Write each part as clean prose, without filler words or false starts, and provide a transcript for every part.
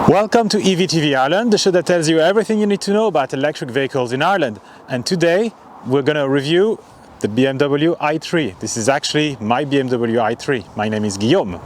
Welcome to EVTV Ireland, the show that tells you everything you need to know about electric vehicles in Ireland. And today we're going to review the BMW i3. This is actually my BMW i3. My name is Guillaume.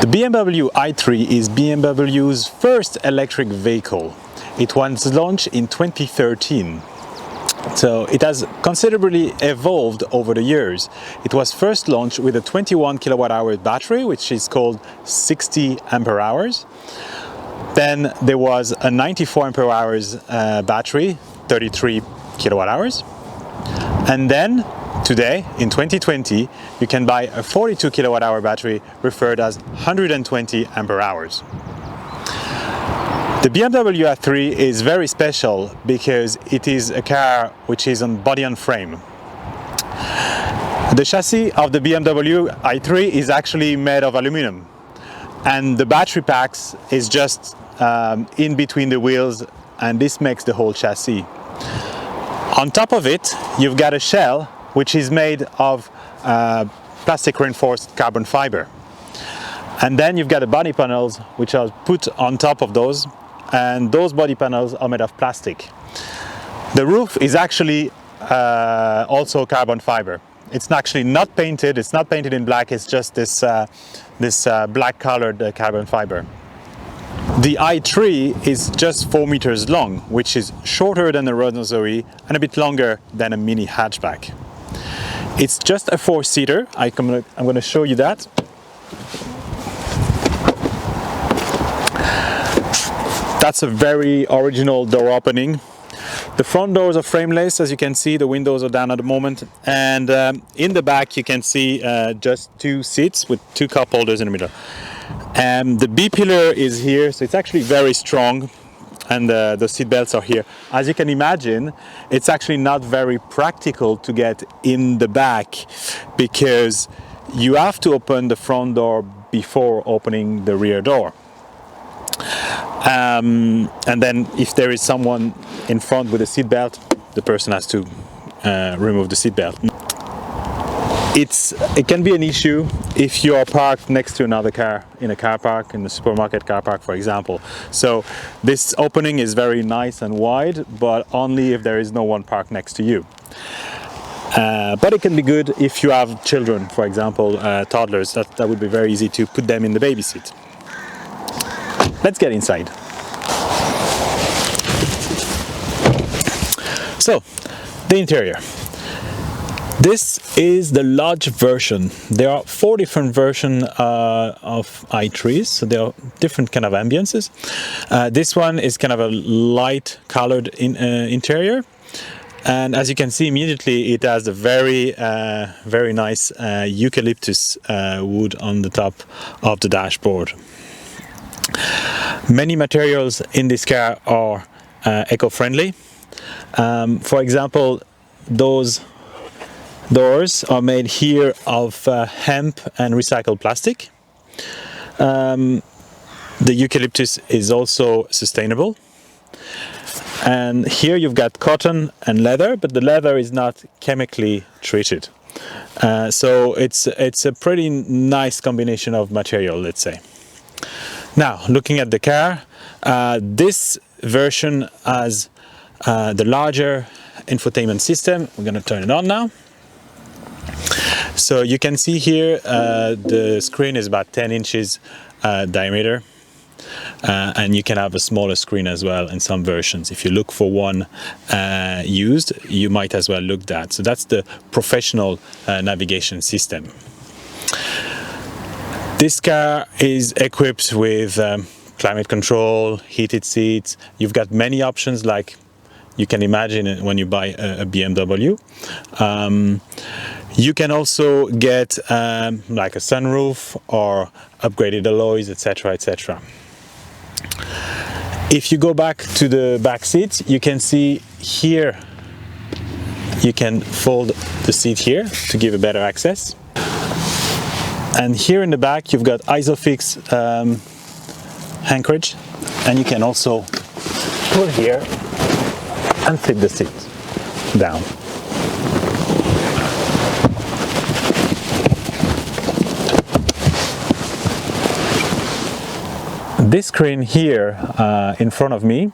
The BMW i3 is BMW's first electric vehicle. It was launched in 2013. So it has considerably evolved over the years. It was first launched with a 21 kilowatt-hour battery, which is called 60 ampere hours. Then there was a 94 ampere hours battery, 33 kilowatt hours. And then today, in 2020, you can buy a 42 kilowatt hour battery referred as 120 ampere hours. The BMW i3 is very special because it is a car which is on body on frame. The chassis of the BMW i3 is actually made of aluminum, and the battery packs is just in between the wheels, and this makes the whole chassis. On top of it, you've got a shell which is made of plastic reinforced carbon fiber. And then you've got the body panels which are put on top of those, and those body panels are made of plastic. The roof is actually also carbon fiber. It's actually not painted, it's not painted in black, it's just this black colored carbon fiber. The i3 is just 4 meters long, which is shorter than a Renault Zoe and a bit longer than a mini hatchback. It's just a 4-seater. I'm going to show you that. That's a very original door opening. The front doors are frameless, as you can see. The windows are down at the moment, and in the back you can see just 2 seats with 2 cup holders in the middle. The B pillar is here, so it's actually very strong, and the seat belts are here. As you can imagine, it's actually not very practical to get in the back because you have to open the front door before opening the rear door. And then if there is someone in front with a seat belt, the person has to remove the seat belt. It can be an issue if you are parked next to another car in a car park, in the supermarket car park, for example. So this opening is very nice and wide, but only if there is no one parked next to you. But it can be good if you have children, for example, toddlers. That would be very easy to put them in the baby seat. Let's get inside. So, the interior. This is the large version. There are 4 different versions of i3s, so there are different kind of ambiances. This one is kind of a light colored interior, and as you can see immediately, it has a very nice eucalyptus wood on the top of the dashboard. Many materials in this car are eco-friendly. For example, those doors are made here of hemp and recycled plastic. The eucalyptus is also sustainable. And here you've got cotton and leather, but the leather is not chemically treated. So it's a pretty nice combination of material, let's say. Now, looking at the car, this version has the larger infotainment system. We're going to turn it on now. So you can see here the screen is about 10 inches diameter, and you can have a smaller screen as well in some versions. If you look for one used, you might as well look that. So that's the professional navigation system. This car is equipped with climate control, heated seats. You've got many options like you can imagine when you buy a BMW. You can also get like a sunroof or upgraded alloys, etc., etc. If you go back to the back seat, you can see here you can fold the seat here to give a better access. And here in the back you've got Isofix anchorage, and you can also pull here and flip the seat down. This screen here in front of me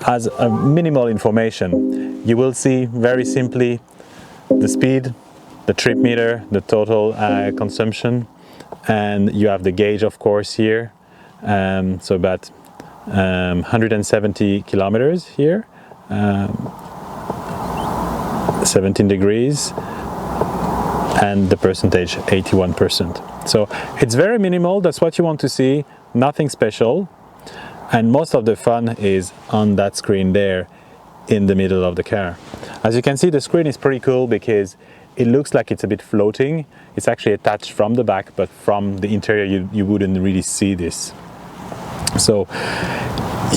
has a minimal information. You will see very simply the speed, the trip meter, the total consumption, and you have the gauge, of course, here. So about 170 kilometers here, 17 degrees, and the percentage 81%. So it's very minimal. That's what you want to see, nothing special, and most of the fun is on that screen there in the middle of the car. As you can see, the screen is pretty cool because it looks like it's a bit floating. It's actually attached from the back, but from the interior you wouldn't really see this. So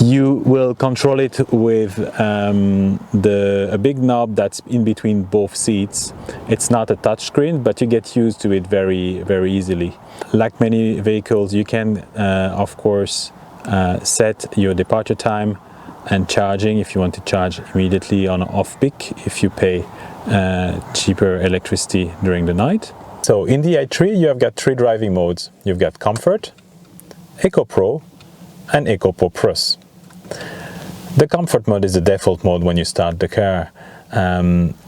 you will control it with a big knob that's in between both seats. It's not a touch screen, but you get used to it very easily. Like many vehicles, you can of course set your departure time and charging if you want to charge immediately on off-peak, if you pay cheaper electricity during the night. So in the i3 you have got 3 driving modes. You've got Comfort, Eco Pro and Eco Pro Plus. The Comfort mode is the default mode when you start the car.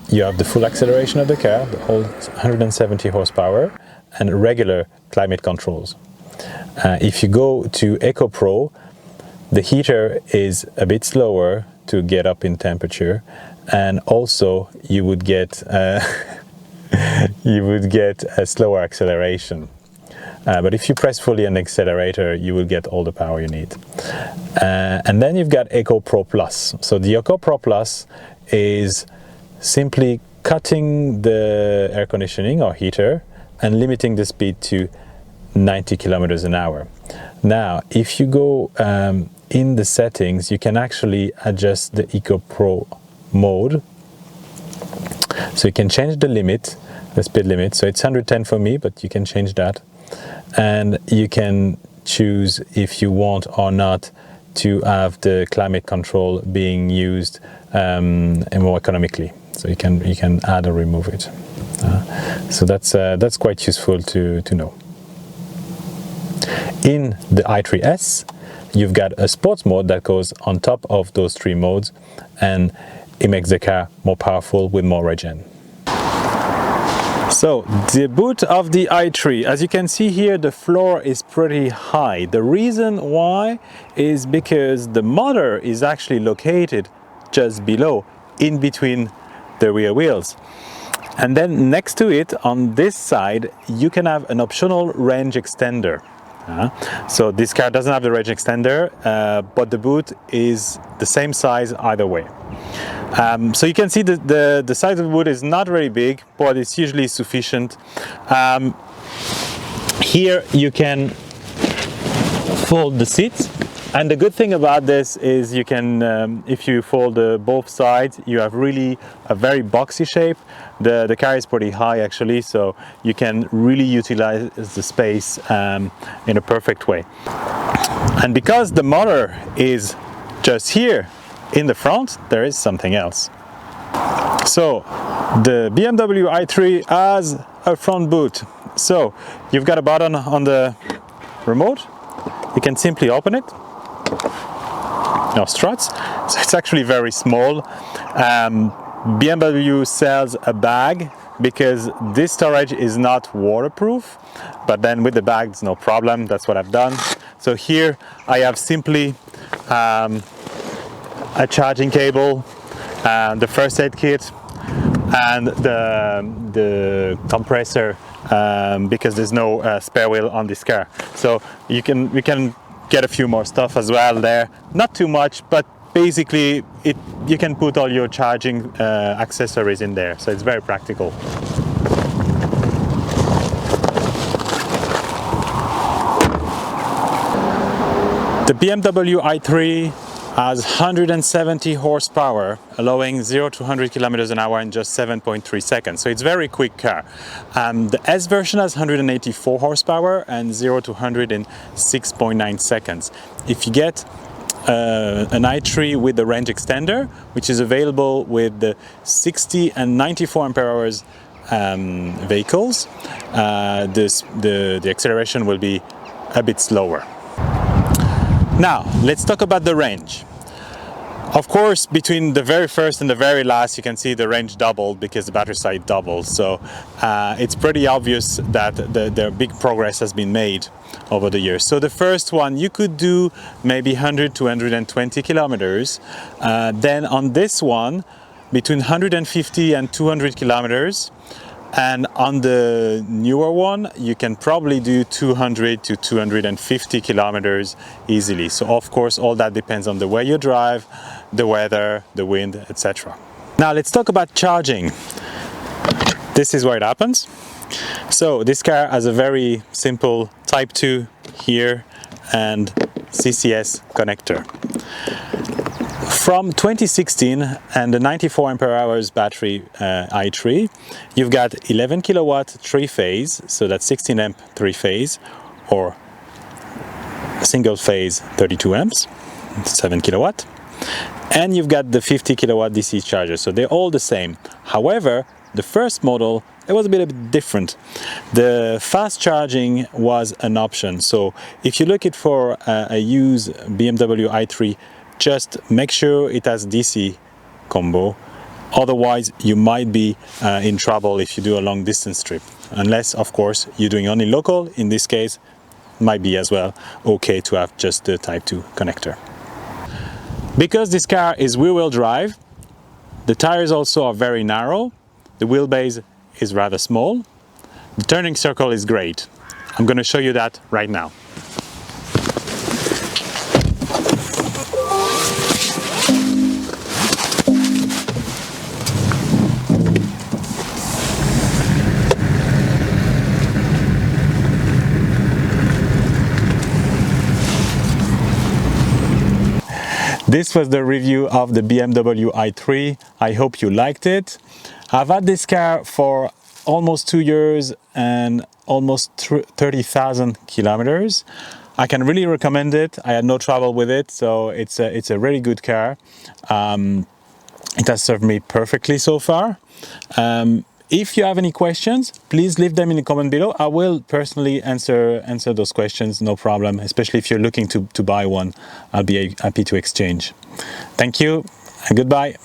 You have the full acceleration of the car, the whole 170 horsepower, and regular climate controls. If you go to Eco Pro, the heater is a bit slower to get up in temperature, and also you would get a slower acceleration. But if you press fully on the accelerator, you will get all the power you need. And then you've got Eco Pro Plus. So the Eco Pro Plus is simply cutting the air conditioning or heater and limiting the speed to 90 kilometers an hour. Now, if you go in the settings, you can actually adjust the Eco Pro mode. So you can change the limit, the speed limit. So it's 110 for me, but you can change that. And you can choose if you want or not to have the climate control being used and more economically. So you can add or remove it. So that's quite useful to know. In the i3S, you've got a sports mode that goes on top of those 3 modes, and it makes the car more powerful with more regen. So the boot of the i3, as you can see here, the floor is pretty high. The reason why is because the motor is actually located just below, in between the rear wheels. And then next to it, on this side, you can have an optional range extender. So this car doesn't have the range extender, but the boot is the same size either way. So you can see the size of the boot is not very big, but it's usually sufficient. Here you can fold the seats, and the good thing about this is you can, if you fold both sides, you have really a very boxy shape. The car is pretty high actually, so you can really utilize the space in a perfect way. And because the motor is just here in the front, there is something else. So the BMW i3 has a front boot. So you've got a button on the remote. You can simply open it. No struts. So it's actually very small. BMW sells a bag because this storage is not waterproof, but then with the bag it's no problem. That's what I've done. So here I have simply a charging cable, the first aid kit, and the compressor, because there's no spare wheel on this car. So we can get a few more stuff as well there. Not too much, but basically you can put all your charging accessories in there. So it's very practical. The BMW i3 has 170 horsepower, allowing 0 to 100 kilometers an hour in just 7.3 seconds. So it's a very quick car. The S version has 184 horsepower and 0 to 100 in 6.9 seconds. If you get an i3 with the range extender, which is available with the 60 and 94 ampere hours vehicles, the acceleration will be a bit slower. Now, let's talk about the range. Of course, between the very first and the very last, you can see the range doubled because the battery size doubled. So it's pretty obvious that the big progress has been made over the years. So the first one, you could do maybe 100 to 120 kilometers. Then on this one, between 150 and 200 kilometers. And on the newer one, you can probably do 200 to 250 kilometers easily. So of course, all that depends on the way you drive, the weather, the wind, etc. Now let's talk about charging. This is where it happens. So this car has a very simple Type 2 here and CCS connector. From 2016 and the 94 ampere hours battery i3, you've got 11 kilowatt 3-phase, so that's 16 amp 3-phase, or single phase 32 amps, 7 kilowatt. And you've got the 50 kilowatt DC charger, so they're all the same. However, the first model, it was a bit different. The fast charging was an option. So if you look it for a used BMW i3, just make sure it has DC combo. Otherwise, you might be in trouble if you do a long distance trip. Unless, of course, you're doing only local. In this case, might be as well okay to have just the Type 2 connector. Because this car is rear-wheel drive, the tires also are very narrow. The wheelbase is rather small. The turning circle is great. I'm going to show you that right now. This was the review of the BMW i3. I hope you liked it. I've had this car for almost 2 years and almost 30,000 kilometers. I can really recommend it. I had no trouble with it, so it's a really good car. It has served me perfectly so far. If you have any questions, please leave them in the comment below. I will personally answer those questions, no problem, especially if you're looking to buy one. I'll be happy to exchange. Thank you and goodbye.